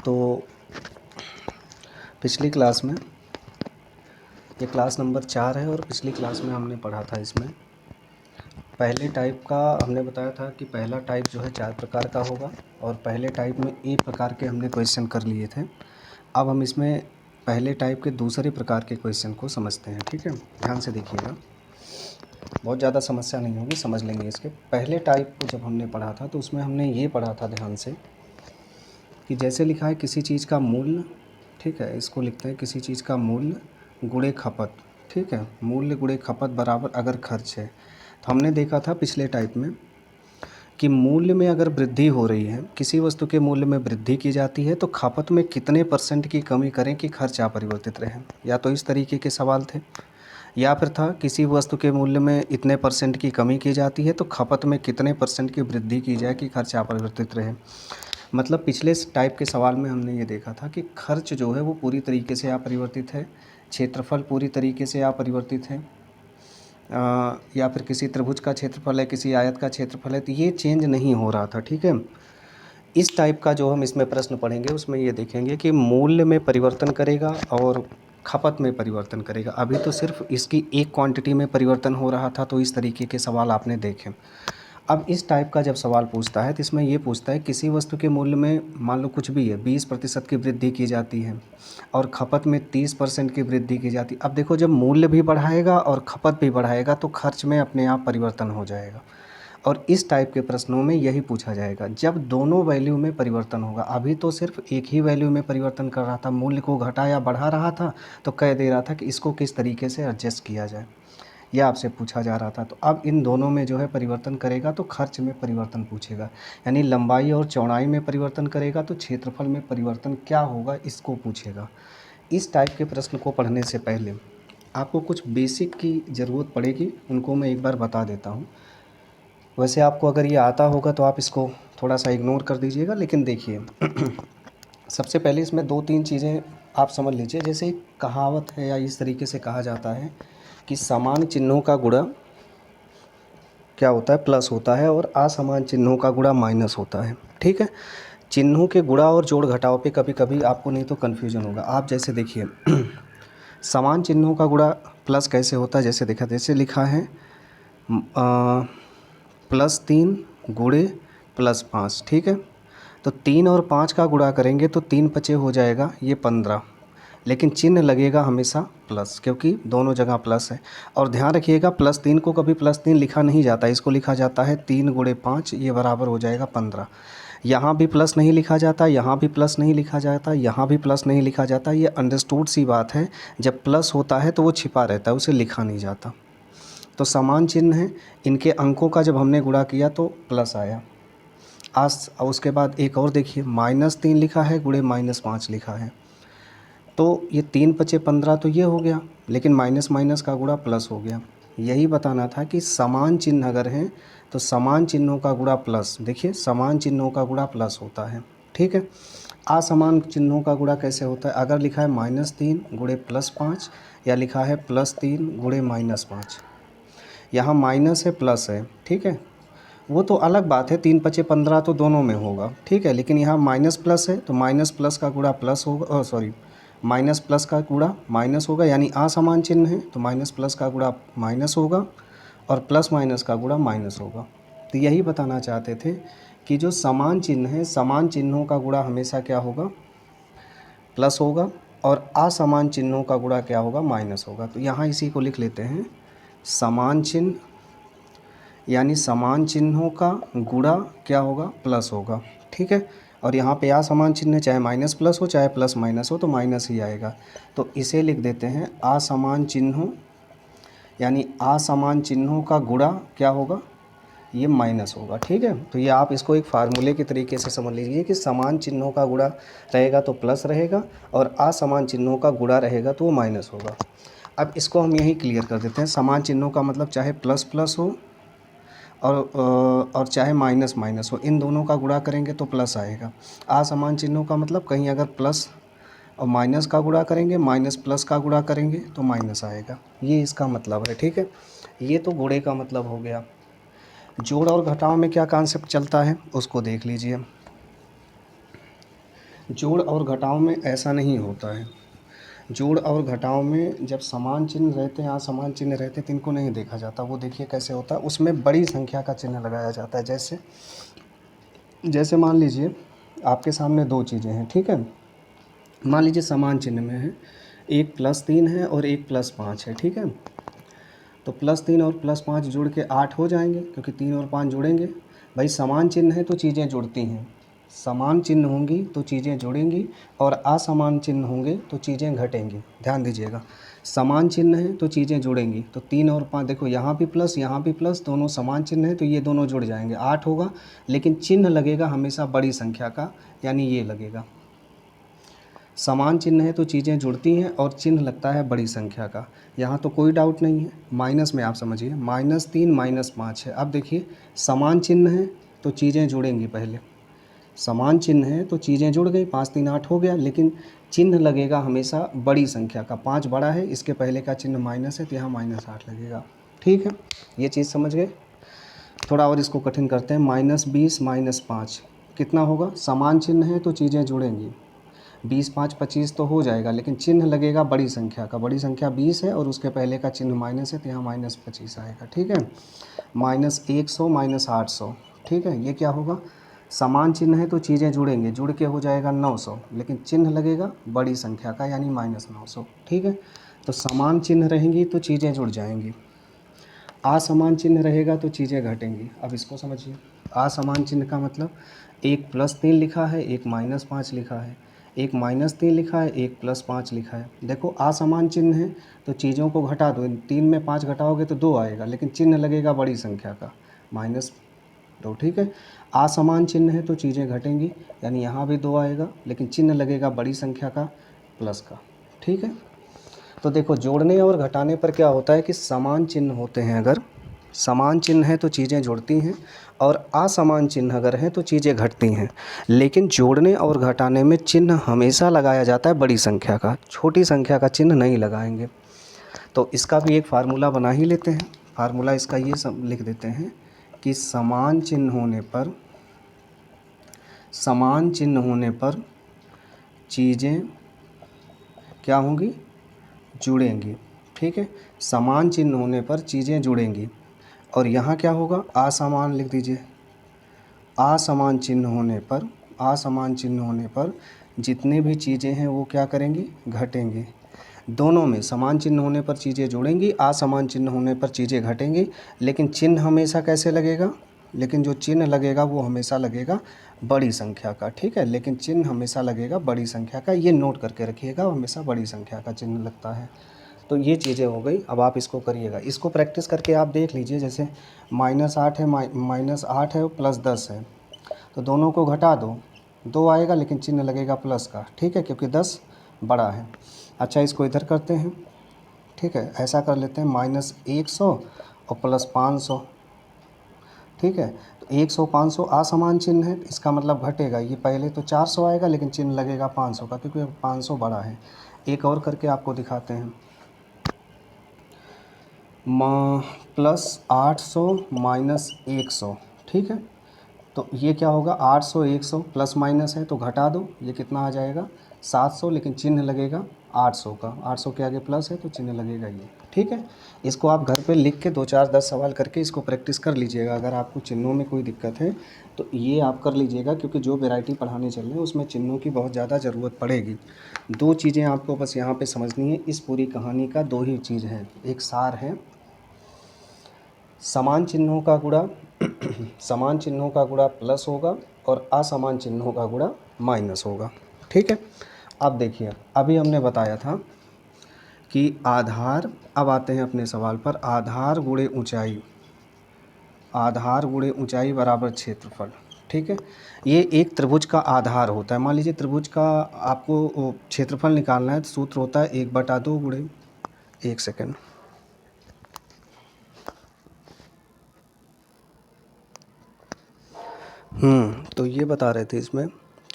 तो पिछली क्लास में, ये क्लास नंबर 4 है और पिछली क्लास में हमने पढ़ा था इसमें पहले टाइप का। हमने बताया था कि पहला टाइप जो है 4 प्रकार का होगा और पहले टाइप में ए प्रकार के हमने क्वेश्चन कर लिए थे। अब हम इसमें पहले टाइप के दूसरे प्रकार के क्वेश्चन को समझते हैं। ठीक है, ध्यान से देखिएगा, बहुत ज़्यादा समस्या नहीं होगी, समझ लेंगे। इसके पहले टाइप को जब हमने पढ़ा था तो उसमें हमने ये पढ़ा था ध्यान से कि जैसे लिखा है किसी चीज़ का मूल्य, ठीक है, इसको लिखते हैं किसी चीज़ का मूल्य गुणे खपत। ठीक है, मूल्य गुणे खपत बराबर अगर खर्च है, तो हमने देखा था पिछले टाइप में कि मूल्य में अगर वृद्धि हो रही है, किसी वस्तु के मूल्य में वृद्धि की जाती है तो खपत में कितने % की कमी करें कि खर्च अपरिवर्तित रहे। या तो इस तरीके के सवाल थे, या फिर था किसी वस्तु के मूल्य में इतने % की कमी की जाती है तो खपत में कितने % की वृद्धि की जाए कि खर्च अपरिवर्तित रहे। मतलब पिछले टाइप के सवाल में हमने ये देखा था कि खर्च जो है वो पूरी तरीके से अपरिवर्तित है, क्षेत्रफल पूरी तरीके से अपरिवर्तित है, या फिर किसी त्रिभुज का क्षेत्रफल है, किसी आयत का क्षेत्रफल है, तो ये चेंज नहीं हो रहा था। ठीक है, इस टाइप का जो हम इसमें प्रश्न पढ़ेंगे उसमें ये देखेंगे कि मूल्य में परिवर्तन करेगा और खपत में परिवर्तन करेगा। अभी तो सिर्फ इसकी एक क्वांटिटी में परिवर्तन हो रहा था, तो इस तरीके के सवाल आपने देखे। अब इस टाइप का जब सवाल पूछता है तो इसमें ये पूछता है किसी वस्तु के मूल्य में मान लो कुछ भी है, 20% की वृद्धि की जाती है और खपत में 30% की वृद्धि की जाती है। अब देखो, जब मूल्य भी बढ़ाएगा और खपत भी बढ़ाएगा तो खर्च में अपने आप परिवर्तन हो जाएगा। और इस टाइप के प्रश्नों में यही पूछा जाएगा जब दोनों वैल्यू में परिवर्तन होगा। अभी तो सिर्फ एक ही वैल्यू में परिवर्तन कर रहा था, मूल्य को घटा या बढ़ा रहा था, तो कह दे रहा था कि इसको किस तरीके से एडजस्ट किया जाए, यह आपसे पूछा जा रहा था। तो अब इन दोनों में जो है परिवर्तन करेगा तो खर्च में परिवर्तन पूछेगा, यानी लंबाई और चौड़ाई में परिवर्तन करेगा तो क्षेत्रफल में परिवर्तन क्या होगा, इसको पूछेगा। इस टाइप के प्रश्न को पढ़ने से पहले आपको कुछ बेसिक की ज़रूरत पड़ेगी, उनको मैं एक बार बता देता हूँ। वैसे आपको अगर ये आता होगा तो आप इसको थोड़ा सा इग्नोर कर दीजिएगा, लेकिन देखिए सबसे पहले इसमें 2-3 चीज़ें आप समझ लीजिए। जैसे एक कहावत है या इस तरीके से कहा जाता है कि समान चिन्हों का गुणा क्या होता है, प्लस होता है, और असमान चिन्हों का गुणा माइनस होता है। ठीक है, चिन्हों के गुणा और जोड़ घटाव पे कभी कभी आपको नहीं तो कन्फ्यूजन होगा। आप जैसे देखिए समान चिन्हों का गुणा प्लस कैसे होता है, जैसे देखा, जैसे लिखा है +3 गुणे +5। ठीक है, तो 3 और 5 का गुणा करेंगे तो 3 पचे हो जाएगा ये 15, लेकिन चिन्ह लगेगा हमेशा प्लस, क्योंकि दोनों जगह प्लस है। और ध्यान रखिएगा +3 को कभी +3 लिखा नहीं जाता, इसको लिखा जाता है 3 गुणे 5, ये बराबर हो जाएगा 15। यहाँ भी प्लस नहीं लिखा जाता, यहाँ भी प्लस नहीं लिखा जाता, यहाँ भी प्लस नहीं लिखा जाता। ये अंडरस्टूड सी बात है, जब प्लस होता है तो वो छिपा रहता है, उसे लिखा नहीं जाता। तो समान चिन्ह है, इनके अंकों का जब हमने गुणा किया तो प्लस आया। आज उसके बाद एक और देखिए, -3 लिखा है गुणे -5 लिखा है, तो ये 3 पचे 15 तो ये हो गया, लेकिन माइनस माइनस का गुणा प्लस हो गया। यही बताना था कि समान चिन्ह अगर हैं तो समान चिन्हों का गुणा प्लस, देखिए समान चिन्हों का गुणा प्लस होता है। ठीक है, असमान चिन्हों का गुणा कैसे होता है, अगर लिखा है -3 गुणे +5 या लिखा है +3 गुणे -5, यहाँ माइनस है प्लस है, ठीक है, वो तो अलग बात है, 3 पचे 15 तो दोनों में होगा। ठीक है, लेकिन यहाँ माइनस प्लस है तो माइनस प्लस का गुणा प्लस होगा, सॉरी माइनस प्लस का गुणा माइनस होगा, यानी असमान चिन्ह है तो माइनस प्लस का गुणा माइनस होगा और प्लस माइनस का गुणा माइनस होगा। तो यही बताना चाहते थे कि जो समान चिन्ह है, समान चिन्हों का गुणा हमेशा क्या होगा, प्लस होगा, और असमान चिन्हों का गुणा क्या होगा, माइनस होगा। तो यहाँ इसी को लिख लेते हैं, समान चिन्ह यानी समान चिन्हों का गुणा क्या होगा, प्लस होगा। ठीक है, और यहाँ पे असमान चिन्ह चाहे माइनस प्लस हो चाहे प्लस माइनस हो तो माइनस ही आएगा। तो इसे लिख देते हैं असमान चिन्हों, यानी असमान चिन्हों का गुणा क्या होगा, ये माइनस होगा। ठीक है, तो ये आप इसको एक फार्मूले के तरीके से समझ लीजिए कि समान चिन्हों का गुणा रहेगा तो प्लस रहेगा और असमान चिन्हों का गुणा रहेगा तो वो माइनस होगा। अब इसको हम यही क्लियर कर देते हैं, समान चिन्हों का मतलब चाहे प्लस प्लस हो और चाहे माइनस माइनस हो, इन दोनों का गुणा करेंगे तो प्लस आएगा। असमान चिन्हों का मतलब कहीं अगर प्लस और माइनस का गुणा करेंगे, माइनस प्लस का गुणा करेंगे तो माइनस आएगा, ये इसका मतलब है। ठीक है, ये तो गुणे का मतलब हो गया। जोड़ और घटाव में क्या कॉन्सेप्ट चलता है उसको देख लीजिए। जोड़ और घटाव में ऐसा नहीं होता है। जोड़ और घटाव में जब समान चिन्ह रहते हैं, असमान चिन्ह रहते हैं तो इनको नहीं देखा जाता। वो देखिए कैसे होता है, उसमें बड़ी संख्या का चिन्ह लगाया जाता है। जैसे जैसे मान लीजिए आपके सामने दो चीज़ें हैं, ठीक है। मान लीजिए समान चिन्ह में है, एक +3 है और एक +5 है, ठीक है। तो +3 और +5 जुड़ के 8 हो जाएंगे, क्योंकि 3 और 5 जुड़ेंगे। भाई समान चिन्ह है तो चीज़ें जुड़ती हैं, समान चिन्ह होंगी तो चीज़ें जुड़ेंगी, और असमान चिन्ह होंगे तो चीज़ें घटेंगी। ध्यान दीजिएगा, समान चिन्ह है तो चीज़ें जुड़ेंगी। तो 3 और 5 देखो, यहाँ भी प्लस यहाँ भी प्लस, दोनों समान चिन्ह है तो ये दोनों जुड़ जाएंगे, 8 होगा। लेकिन चिन्ह लगेगा हमेशा बड़ी संख्या का, यानी ये लगेगा। समान चिन्ह है तो चीज़ें जुड़ती हैं और चिन्ह लगता है बड़ी संख्या का। यहाँ तो कोई डाउट नहीं है। माइनस में आप समझिए, -3 -5 है। अब देखिए समान चिन्ह है तो चीज़ें जुड़ेंगी। पहले समान चिन्ह है तो चीज़ें जुड़ गई, 5 3 8 हो गया। लेकिन चिन्ह लगेगा हमेशा बड़ी संख्या का। 5 बड़ा है, इसके पहले का चिन्ह माइनस है तो यहाँ -8 लगेगा। ठीक है, ये चीज़ समझ गए। थोड़ा और इसको कठिन करते हैं। -20 -5 कितना होगा? समान चिन्ह है तो चीज़ें जुड़ेंगी, 20 5 25 तो हो जाएगा, लेकिन चिन्ह लगेगा बड़ी संख्या का। बड़ी संख्या 20 है और उसके पहले का चिन्ह माइनस है तो यहाँ -25 आएगा। ठीक है, -100 -800। ठीक है, ये क्या होगा? समान चिन्ह है तो चीज़ें जुड़ेंगे, जुड़ के हो जाएगा 900, लेकिन चिन्ह लगेगा बड़ी संख्या का, यानी -900। ठीक है, तो समान चिन्ह रहेंगी तो चीज़ें जुड़ जाएंगी, असमान चिन्ह रहेगा तो चीज़ें घटेंगी। अब इसको समझिए। असमान चिन्ह का मतलब, एक +3 लिखा है, एक -5 लिखा है, एक -3 लिखा है, एक +5 लिखा है। देखो असमान चिन्ह है तो चीज़ों को घटा दो, 3 में 5 घटाओगे तो 2 आएगा, लेकिन चिन्ह लगेगा बड़ी संख्या का, -2। ठीक है, असमान चिन्ह है तो चीज़ें घटेंगी, यानी यहाँ भी 2 आएगा, लेकिन चिन्ह लगेगा बड़ी संख्या का, प्लस का। ठीक है, तो देखो जोड़ने और घटाने पर क्या होता है कि समान चिन्ह होते हैं, अगर समान चिन्ह है तो चीज़ें जुड़ती हैं, और असमान चिन्ह अगर हैं तो चीज़ें घटती हैं। लेकिन जोड़ने और घटाने में चिन्ह हमेशा लगाया जाता है बड़ी संख्या का, छोटी संख्या का चिन्ह नहीं लगाएंगे। तो इसका भी एक फार्मूला बना ही लेते हैं। फार्मूला इसका ये सब लिख देते हैं कि समान चिन्ह होने पर चीज़ें क्या होंगी? जुड़ेंगी। ठीक है, समान चिन्ह होने पर चीज़ें जुड़ेंगी। और यहाँ क्या होगा? असमान लिख दीजिए। असमान चिन्ह होने पर जितने भी चीज़ें हैं वो क्या करेंगी? घटेंगी। दोनों में समान चिन्ह होने पर चीज़ें जुड़ेंगी, असमान चिन्ह होने पर चीज़ें घटेंगी। लेकिन चिन्ह हमेशा कैसे लगेगा? लेकिन जो चिन्ह लगेगा वो हमेशा लगेगा बड़ी संख्या का। ठीक है, लेकिन चिन्ह हमेशा लगेगा बड़ी संख्या का, ये नोट करके रखिएगा, हमेशा बड़ी संख्या का चिन्ह लगता है। तो ये चीज़ें हो गई। अब आप इसको करिएगा, इसको प्रैक्टिस करके आप देख लीजिए। जैसे -8 है, -8 है और +10 है, तो दोनों को घटा दो, 2 आएगा, लेकिन चिन्ह लगेगा प्लस का। ठीक है, क्योंकि 10 बड़ा है। अच्छा, इसको इधर करते हैं। ठीक है, ऐसा कर लेते हैं, -100 और +500। ठीक है, तो 100 500 असमान चिन्ह है, इसका मतलब घटेगा। ये पहले तो 400 आएगा, लेकिन चिन्ह लगेगा 500 का, क्योंकि 500 बड़ा है। एक और करके आपको दिखाते हैं। +800 -100। ठीक है, तो ये क्या होगा? 800 100 प्लस माइनस है तो घटा दो, ये कितना आ जाएगा? 700, लेकिन चिन्ह लगेगा 800 का। 800 के आगे प्लस है तो चिन्ह लगेगा ये। ठीक है, इसको आप घर पे लिख के 2 4 10 सवाल करके इसको प्रैक्टिस कर लीजिएगा। अगर आपको चिन्हों में कोई दिक्कत है तो ये आप कर लीजिएगा, क्योंकि जो वैरायटी पढ़ाने चल रहे हैं उसमें चिन्हों की बहुत ज़्यादा ज़रूरत पड़ेगी। 2 चीज़ें आपको बस यहाँ पे समझनी है। इस पूरी कहानी का 2 ही चीज़ है, एक सार है। समान चिन्हों का गुणा समान चिन्हों का गुणा प्लस होगा और असमान चिन्हों का गुणा माइनस होगा। ठीक है, अब देखिए, अभी हमने बताया था कि आधार, अब आते हैं अपने सवाल पर, आधार गुणे ऊंचाई बराबर क्षेत्रफल। ठीक है, ये एक त्रिभुज का आधार होता है। मान लीजिए त्रिभुज का आपको क्षेत्रफल निकालना है, तो सूत्र होता है 1/2 गुणे, 1 सेकेंड। तो ये बता रहे थे इसमें,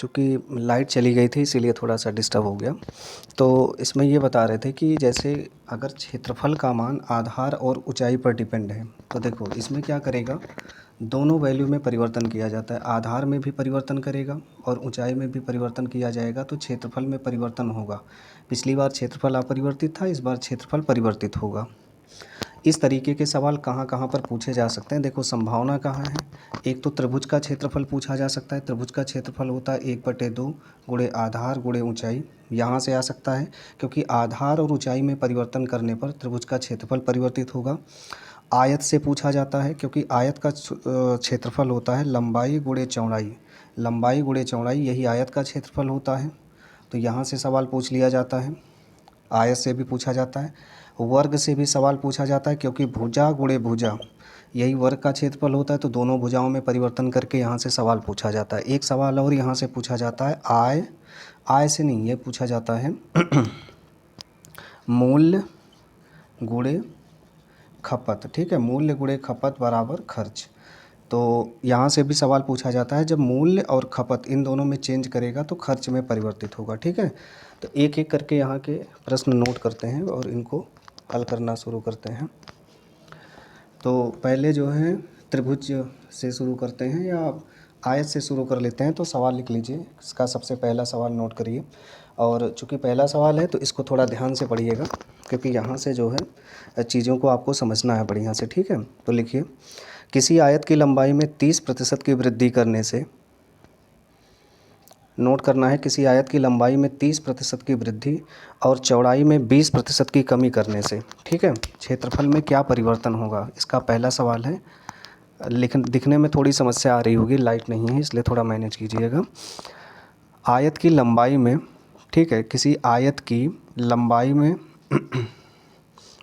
चूँकि लाइट चली गई थी इसीलिए थोड़ा सा डिस्टर्ब हो गया। तो इसमें ये बता रहे थे कि जैसे अगर क्षेत्रफल का मान आधार और ऊंचाई पर डिपेंड है, तो देखो इसमें क्या करेगा, दोनों वैल्यू में परिवर्तन किया जाता है, आधार में भी परिवर्तन करेगा और ऊंचाई में भी परिवर्तन किया जाएगा, तो क्षेत्रफल में परिवर्तन होगा। पिछली बार क्षेत्रफल अपरिवर्तित था, इस बार क्षेत्रफल परिवर्तित होगा। इस तरीके के सवाल कहाँ कहाँ पर पूछे जा सकते हैं, देखो संभावना कहाँ है। एक तो त्रिभुज का क्षेत्रफल पूछा जा सकता है, त्रिभुज का क्षेत्रफल होता है 1/2 गुणे आधार गुणे ऊंचाई, यहाँ से आ सकता है क्योंकि आधार और ऊंचाई में परिवर्तन करने पर त्रिभुज का क्षेत्रफल परिवर्तित होगा। आयत से पूछा जाता है क्योंकि आयत का क्षेत्रफल होता है लंबाई गुणे चौड़ाई, लंबाई गुणे चौड़ाई यही आयत का क्षेत्रफल होता है, तो यहाँ से सवाल पूछ लिया जाता है। आयत से भी पूछा जाता है, वर्ग से भी सवाल पूछा जाता है क्योंकि भुजा गुणे भुजा यही वर्ग का क्षेत्रफल होता है, तो दोनों भुजाओं में परिवर्तन करके यहाँ से सवाल पूछा जाता है। एक सवाल और यहाँ से पूछा जाता है आय, आय से नहीं, ये पूछा जाता है मूल्य गुणे खपत, ठीक है, मूल्य गुणे खपत बराबर खर्च। तो यहाँ से भी सवाल पूछा जाता है, जब मूल्य और खपत इन दोनों में चेंज करेगा तो खर्च में परिवर्तित होगा, ठीक है। तो एक एक करके यहाँ के प्रश्न नोट करते हैं और इनको हल करना शुरू करते हैं। तो पहले जो है त्रिभुज से शुरू करते हैं या आयत से शुरू कर लेते हैं। तो सवाल लिख लीजिए, इसका सबसे पहला सवाल नोट करिए, और चूँकि पहला सवाल है तो इसको थोड़ा ध्यान से पढ़िएगा क्योंकि यहाँ से जो है चीज़ों को आपको समझना है बढ़िया से, ठीक है। तो लिखिए, किसी आयत की लंबाई में 30% की वृद्धि करने से, नोट करना है, किसी आयत की लंबाई में 30% की वृद्धि और चौड़ाई में 20% की कमी करने से, ठीक है, क्षेत्रफल में क्या परिवर्तन होगा, इसका पहला सवाल है। दिखने में थोड़ी समस्या आ रही होगी, लाइट नहीं है इसलिए थोड़ा मैनेज कीजिएगा। आयत की लंबाई में, ठीक है, किसी आयत की लंबाई में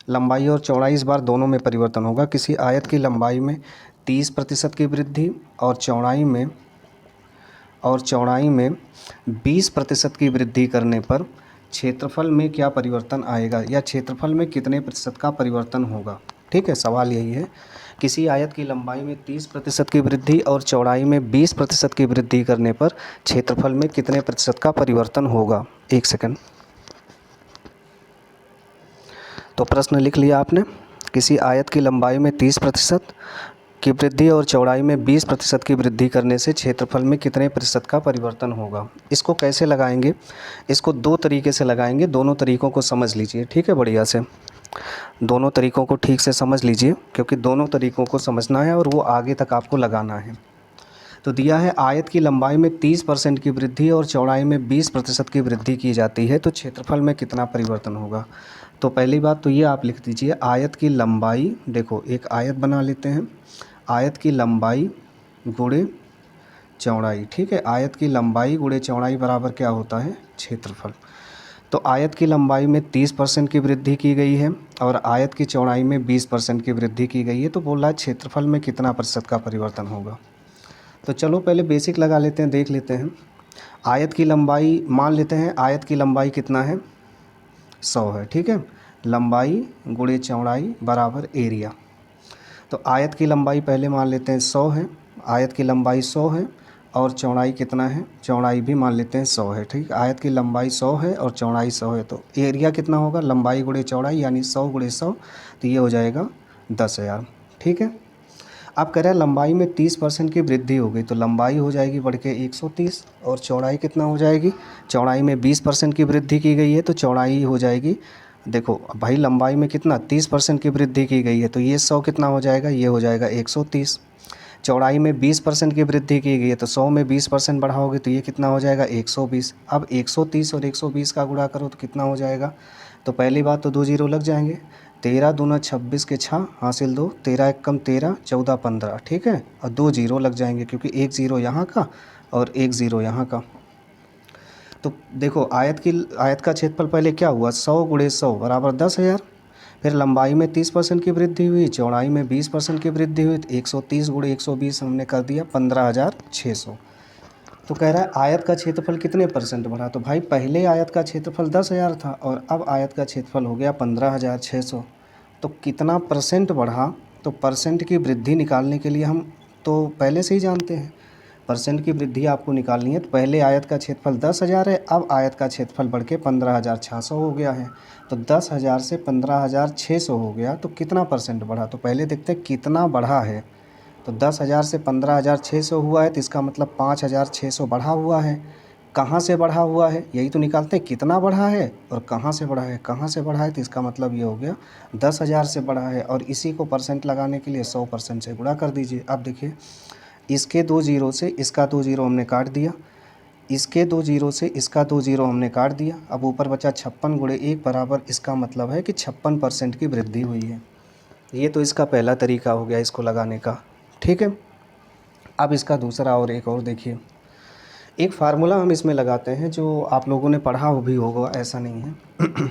लंबाई और चौड़ाई इस बार दोनों में परिवर्तन होगा। किसी आयत की लंबाई में 30% की वृद्धि और चौड़ाई में 20% की वृद्धि करने पर क्षेत्रफल में क्या परिवर्तन आएगा, या क्षेत्रफल में कितने प्रतिशत का परिवर्तन होगा, ठीक है, सवाल यही है। किसी आयत की लंबाई में 30% की वृद्धि और चौड़ाई में 20% की वृद्धि करने पर क्षेत्रफल में कितने प्रतिशत का परिवर्तन होगा। एक सेकंड, तो प्रश्न लिख लिया आपने, किसी आयत की लंबाई में 30% की वृद्धि और चौड़ाई में 20% की वृद्धि करने से क्षेत्रफल में कितने प्रतिशत का परिवर्तन होगा। इसको कैसे लगाएंगे, इसको दो तरीके से लगाएंगे, दोनों तरीक़ों को समझ लीजिए, ठीक है, बढ़िया से दोनों तरीक़ों को ठीक से समझ लीजिए क्योंकि दोनों तरीक़ों को समझना है और वो आगे तक आपको लगाना है। तो दिया है आयत की लंबाई में 30% की वृद्धि और चौड़ाई में 20% की वृद्धि की जाती है, तो क्षेत्रफल में कितना परिवर्तन होगा। तो पहली बात तो ये आप लिख दीजिए, आयत की लंबाई, देखो एक आयत बना लेते हैं, आयत की लंबाई गुणे चौड़ाई, ठीक है, आयत की लंबाई गुणे चौड़ाई बराबर क्या होता है, क्षेत्रफल। तो आयत की लंबाई में 30% की वृद्धि की गई है और आयत की चौड़ाई में 20% की वृद्धि की गई है, तो बोल रहा है क्षेत्रफल में कितना प्रतिशत का परिवर्तन होगा। तो चलो पहले बेसिक लगा लेते हैं, देख लेते हैं। आयत की लंबाई मान लेते हैं, आयत की लंबाई कितना है, 100 है, ठीक है, लंबाई गुणे चौड़ाई बराबर एरिया। तो आयत की लंबाई पहले मान लेते हैं 100 है, आयत की लंबाई 100 है और चौड़ाई कितना है, चौड़ाई भी मान लेते हैं 100 है, ठीक। आयत की लंबाई 100 है और चौड़ाई 100 है, तो एरिया कितना होगा, लंबाई गुणे चौड़ाई यानी 100 गुणे 100, तो ये हो जाएगा 10,000, ठीक है। अब कह रहे हैं लंबाई में 30% की वृद्धि हो गई, तो लंबाई हो जाएगी बढ़ के 130 और चौड़ाई कितना हो जाएगी, चौड़ाई में 20% की वृद्धि की गई है, तो चौड़ाई हो जाएगी, देखो भाई लंबाई में कितना 30% की वृद्धि की गई है, तो ये 100 कितना हो जाएगा, ये हो जाएगा 130। चौड़ाई में 20% की वृद्धि की गई है, तो 100 में 20% बढ़ाओगे तो ये कितना हो जाएगा 120। अब 130 और 120 का गुणा करो तो कितना हो जाएगा, तो पहली बात तो 2 जीरो लग जाएंगे, 13 दूना 26 के 6 हासिल 2, 13 एक कम 13, 14 15, ठीक है, और 2 जीरो लग जाएंगे क्योंकि एक ज़ीरो यहाँ का और एक ज़ीरो यहाँ का। तो देखो आयत का क्षेत्रफल पहले क्या हुआ, 100 गुणे 100 बराबर 10,000, फिर लंबाई में 30% की वृद्धि हुई, चौड़ाई में 20% की वृद्धि हुई, तो 130 गुणे 120 हमने कर दिया 15,600। तो कह रहा है आयत का क्षेत्रफल कितने परसेंट बढ़ा, तो भाई पहले आयत का क्षेत्रफल 10,000 था और अब आयत का क्षेत्रफल हो गया 15,600, तो कितना परसेंट बढ़ा, तो परसेंट की वृद्धि निकालने के लिए हम तो पहले से ही जानते हैं, परसेंट की वृद्धि आपको निकालनी है। तो पहले आयत का क्षेत्रफल 10,000 है, अब आयत का क्षेत्रफल बढ़ के 15,600 हो गया है। तो 10,000 से 15,600 हो गया, तो कितना परसेंट बढ़ा? तो पहले देखते हैं कितना बढ़ा है। तो 10,000 से 15,600 हुआ है, तो इसका मतलब 5,600 बढ़ा हुआ है। कहाँ से बढ़ा हुआ है, यही तो निकालते हैं, कितना बढ़ा है और कहाँ से बढ़ा है। कहाँ से बढ़ा है, तो इसका मतलब ये हो गया 10,000 से बढ़ा है। और इसी को परसेंट लगाने के लिए 100% से गुणा कर दीजिए। अब देखिए, इसके 2 जीरो से इसका 2 जीरो हमने काट दिया, इसके 2 जीरो से इसका 2 जीरो हमने काट दिया। अब ऊपर बचा 56 गुणे 1 बराबर, इसका मतलब है कि 56% की वृद्धि हुई है। ये तो इसका पहला तरीका हो गया इसको लगाने का, ठीक है। अब इसका दूसरा और एक और देखिए, एक फार्मूला हम इसमें लगाते हैं जो आप लोगों ने पढ़ा भी होगा, ऐसा नहीं है।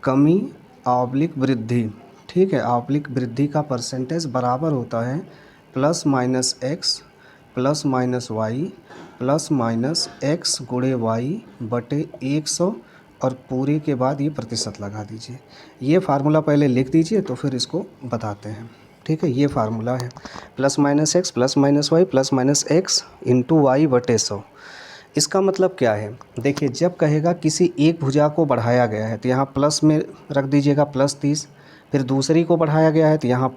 कमी ऑब्लिक वृद्धि, ठीक है। ऑब्लिक वृद्धि का परसेंटेज बराबर होता है plus minus x plus minus y plus minus x गुणे वाई बटे 100 और पूरे के बाद ये प्रतिशत लगा दीजिए। ये फार्मूला पहले लिख दीजिए तो फिर इसको बताते हैं, ठीक है। ये फार्मूला है plus minus x plus minus y plus minus x into y बटे 100। इसका मतलब क्या है, देखिए, जब कहेगा किसी एक भुजा को बढ़ाया गया है तो यहाँ प्लस में रख दीजिएगा +30, फिर दूसरी को बढ़ाया गया है तो यहाँ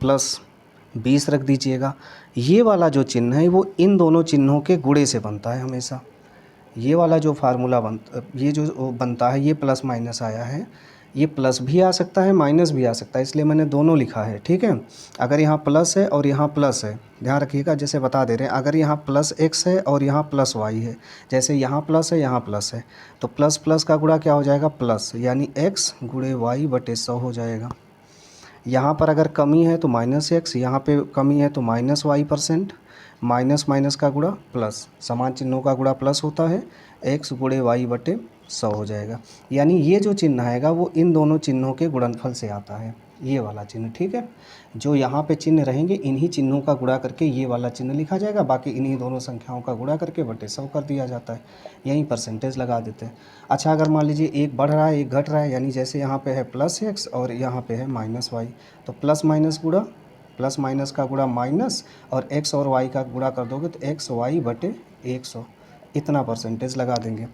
+20 रख दीजिएगा। ये वाला जो चिन्ह है वो इन दोनों चिन्हों के गुणे से बनता है हमेशा। ये वाला जो फार्मूला ये जो बनता है, ये प्लस माइनस आया है, ये प्लस भी आ सकता है माइनस भी आ सकता है, इसलिए मैंने दोनों लिखा है, ठीक है। अगर यहाँ प्लस है और यहाँ प्लस है, ध्यान रखिएगा, जैसे बता दे रहे हैं, अगर यहाँ प्लस एक्स है और यहाँ प्लस वाई है, जैसे यहाँ प्लस है यहाँ प्लस है, तो प्लस प्लस का गुणा क्या हो जाएगा, प्लस, यानी एक्स गुणे वाई बटे 100 हो जाएगा। यहाँ पर अगर कमी है तो माइनस एक्स, यहाँ पे कमी है तो माइनस वाई %, माइनस माइनस का गुणा प्लस, समान चिन्हों का गुणा प्लस होता है, एक्स गुणे वाई बटे 100 हो जाएगा। यानी ये जो चिन्ह आएगा वो इन दोनों चिन्हों के गुणनफल से आता है, ये वाला चिन्ह, ठीक है। जो यहाँ पे चिन्ह रहेंगे इन्हीं चिन्हों का गुणा करके ये वाला चिन्ह लिखा जाएगा, बाकी इन्हीं दोनों संख्याओं का गुणा करके बटे 100 कर दिया जाता है, यहीं परसेंटेज लगा देते हैं। अच्छा, अगर मान लीजिए एक बढ़ रहा है एक घट रहा है, यानी जैसे यहाँ पे है प्लस एक्स और यहाँ पे है माइनस वाई, तो प्लस माइनस गुणा, प्लस माइनस का गुणा माइनस, और एक्स और वाई का गुणा कर दोगे तो एक्स वाई बटे 100, इतना परसेंटेज लगा देंगे।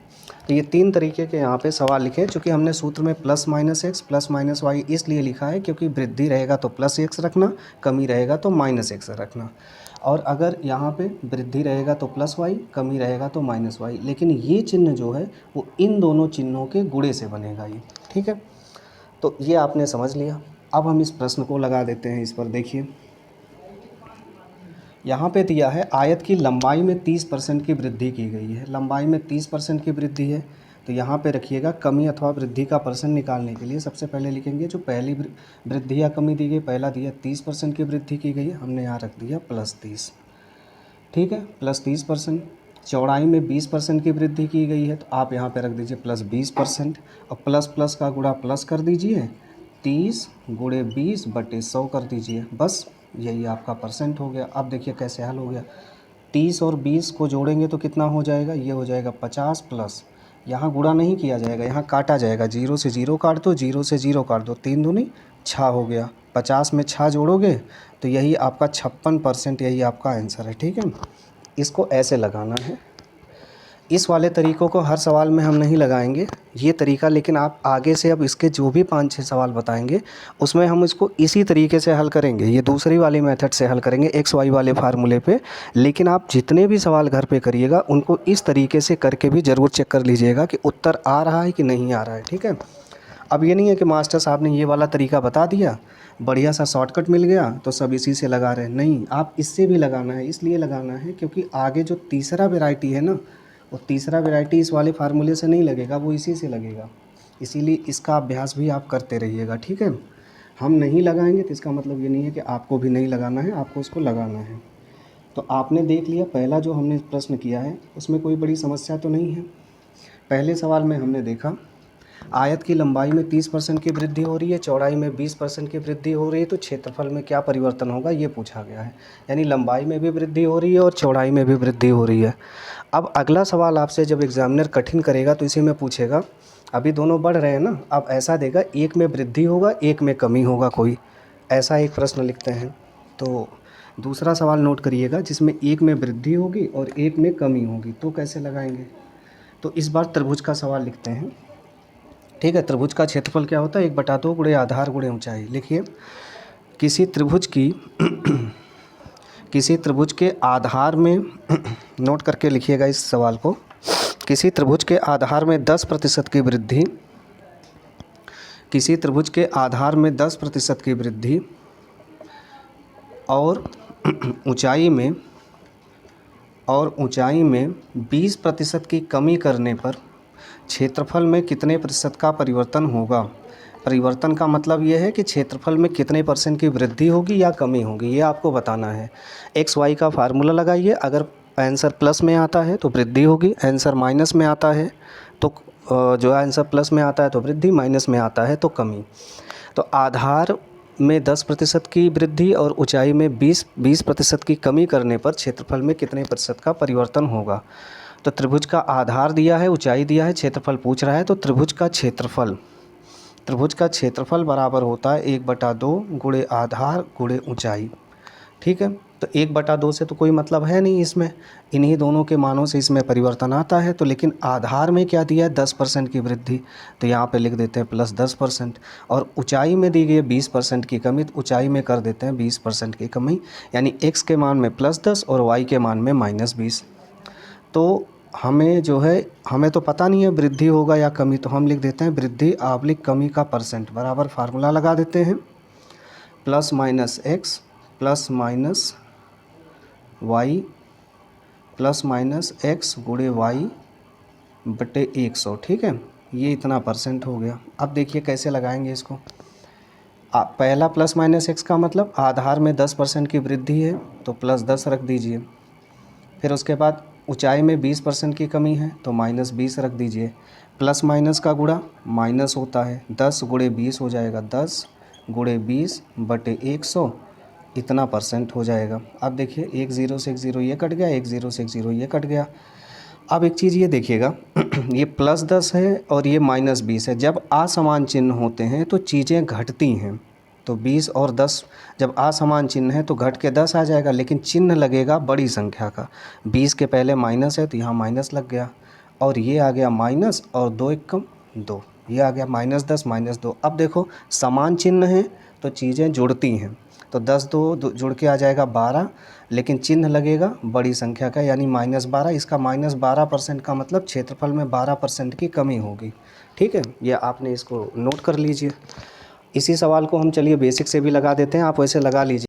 तो ये 3 तरीके के यहाँ पे सवाल लिखे हैं। चूँकि हमने सूत्र में plus minus x plus minus y इसलिए लिखा है क्योंकि वृद्धि रहेगा तो प्लस एक्स रखना, कमी रहेगा तो माइनस एक्स रखना, और अगर यहाँ पे वृद्धि रहेगा तो प्लस वाई, कमी रहेगा तो माइनस वाई। लेकिन ये चिन्ह जो है वो इन दोनों चिन्हों के गुणे से बनेगा ये, ठीक है। तो ये आपने समझ लिया। अब हम इस प्रश्न को लगा देते हैं। इस पर देखिए, यहाँ पे दिया है आयत की लंबाई में 30% की वृद्धि की गई है। लंबाई में 30% की वृद्धि है, तो यहाँ पे रखिएगा कमी अथवा वृद्धि का परसेंट निकालने के लिए सबसे पहले लिखेंगे जो पहली वृद्धि या कमी दी गई। पहला दिया 30% की वृद्धि की गई है, हमने यहाँ रख दिया +30, ठीक है, +30%। चौड़ाई में 20% की वृद्धि की गई है, तो आप यहाँ पे रख दीजिए +20%, और प्लस प्लस का गुणा प्लस कर दीजिए, 30 गुणे 20 बटे 100 कर दीजिए, बस यही आपका परसेंट हो गया। अब देखिए कैसे हल हो गया, 30 और 20 को जोड़ेंगे तो कितना हो जाएगा, ये हो जाएगा 50 प्लस, यहाँ गुणा नहीं किया जाएगा, यहाँ काटा जाएगा, 0 से 0 काट दो, 0 से 0 काट दो, 3 दूनी 6 हो गया, 50 में 6 जोड़ोगे तो यही आपका 56%, यही आपका आंसर है, ठीक है। इसको ऐसे लगाना है। इस वाले तरीक़ों को हर सवाल में हम नहीं लगाएंगे ये तरीका, लेकिन आप आगे से अब इसके जो भी 5-6 सवाल बताएंगे उसमें हम इसको इसी तरीके से हल करेंगे। ये दूसरी वाली मेथड से हल करेंगे एक्स वाई वाले फार्मूले पे, लेकिन आप जितने भी सवाल घर पे करिएगा उनको इस तरीके से करके भी ज़रूर चेक कर लीजिएगा कि उत्तर आ रहा है कि नहीं आ रहा है, ठीक है। अब ये नहीं है कि मास्टर साहब ने ये वाला तरीका बता दिया, बढ़िया सा शॉर्टकट मिल गया तो सब इसी से लगा रहे हैं, नहीं, आप इससे भी लगाना है। इसलिए लगाना है क्योंकि आगे जो तीसरा वेराइटी है ना, वो तीसरा वेराइटी इस वाले फार्मूले से नहीं लगेगा, वो इसी से लगेगा। इसीलिए इसका अभ्यास भी आप करते रहिएगा, ठीक है। हम नहीं लगाएंगे तो इसका मतलब ये नहीं है कि आपको भी नहीं लगाना है, आपको उसको लगाना है। तो आपने देख लिया पहला जो हमने प्रश्न किया है उसमें कोई बड़ी समस्या तो नहीं है। पहले सवाल में हमने देखा आयत की लंबाई में 30% की वृद्धि हो रही है, चौड़ाई में 20% की वृद्धि हो रही है, तो क्षेत्रफल में क्या परिवर्तन होगा ये पूछा गया है। यानी लंबाई में भी वृद्धि हो रही है और चौड़ाई में भी वृद्धि हो रही है। अब अगला सवाल आपसे जब एग्जामिनर कठिन करेगा तो इसी में पूछेगा, अभी दोनों बढ़ रहे हैं ना, अब ऐसा देगा एक में वृद्धि होगा एक में कमी होगा, कोई ऐसा एक प्रश्न लिखते हैं। तो दूसरा सवाल नोट करिएगा जिसमें एक में वृद्धि होगी और एक में कमी होगी, तो कैसे लगाएंगे। तो इस बार त्रिभुज का सवाल लिखते हैं। ठीक है, त्रिभुज का क्षेत्रफल क्या होता है, 1/2 गुणे आधार गुणे ऊंचाई। लिखिए, किसी त्रिभुज के आधार में नोट करके लिखिएगा इस सवाल को। किसी त्रिभुज के आधार में 10% की वृद्धि, किसी त्रिभुज के आधार में 10% की वृद्धि और ऊंचाई में 20% की कमी करने पर क्षेत्रफल में कितने प्रतिशत का परिवर्तन होगा। परिवर्तन का मतलब ये है कि क्षेत्रफल में कितने % की वृद्धि होगी या कमी होगी, ये आपको बताना है। एक्स वाई का फार्मूला लगाइए। अगर आंसर प्लस में आता है तो वृद्धि होगी, आंसर माइनस में आता है तो जो आंसर प्लस में आता है तो वृद्धि, माइनस में आता है तो कमी। तो आधार में 10% की वृद्धि और ऊंचाई में 20% की कमी करने पर क्षेत्रफल में कितने प्रतिशत का परिवर्तन होगा। तो त्रिभुज का आधार दिया है, ऊंचाई दिया है, क्षेत्रफल पूछ रहा है, तो त्रिभुज का क्षेत्रफल बराबर होता है 1/2 गुणे आधार गुणे ऊंचाई। ठीक है, तो 1/2 से तो कोई मतलब है नहीं इसमें, इन्हीं दोनों के मानों से इसमें परिवर्तन आता है। तो लेकिन आधार में क्या दिया है, 10% की वृद्धि, तो यहाँ पे लिख देते हैं प्लस 10%। और ऊंचाई में दी गई है 20% की कमी, तो ऊंचाई में कर देते हैं 20% की कमी, यानी x के मान में +10 और y के मान में -20। तो हमें जो है, हमें तो पता नहीं है वृद्धि होगा या कमी, तो हम लिख देते हैं वृद्धि / कमी का % बराबर फार्मूला लगा देते हैं +- x +- y +- x गुणे y बटे 100। ठीक है, ये इतना % हो गया। अब देखिए कैसे लगाएंगे इसको। पहला +- x का मतलब आधार में 10% की वृद्धि है तो +10 रख दीजिए। फिर उसके बाद ऊंचाई में 20% की कमी है तो -20 रख दीजिए। प्लस माइनस का गुणा माइनस होता है, 10 गुणे 20 हो जाएगा, 10 गुणे 20 बटे 100, इतना % हो जाएगा। अब देखिए, एक 0 से एक 0 ये कट गया, एक 0 से एक 0 ये कट गया। अब एक चीज़ ये देखिएगा ये +10 है और ये -20 है। जब असमान चिन्ह होते हैं तो चीज़ें घटती हैं। तो 20 और 10 जब असमान चिन्ह है तो घट के 10 आ जाएगा, लेकिन चिन्ह लगेगा बड़ी संख्या का। 20 के पहले माइनस है तो यहाँ माइनस लग गया, और ये आ गया माइनस, और 2 एकम 2, ये आ गया -10 -2। अब देखो समान चिन्ह है तो चीज़ें जुड़ती हैं, तो 10 2 जुड़ के आ जाएगा 12, लेकिन चिन्ह लगेगा बड़ी संख्या का, यानी -12। इसका -12% का मतलब क्षेत्रफल में 12% की कमी होगी। ठीक है, ये आपने इसको नोट कर लीजिए। इसी सवाल को हम चलिए बेसिक से भी लगा देते हैं, आप वैसे लगा लीजिए।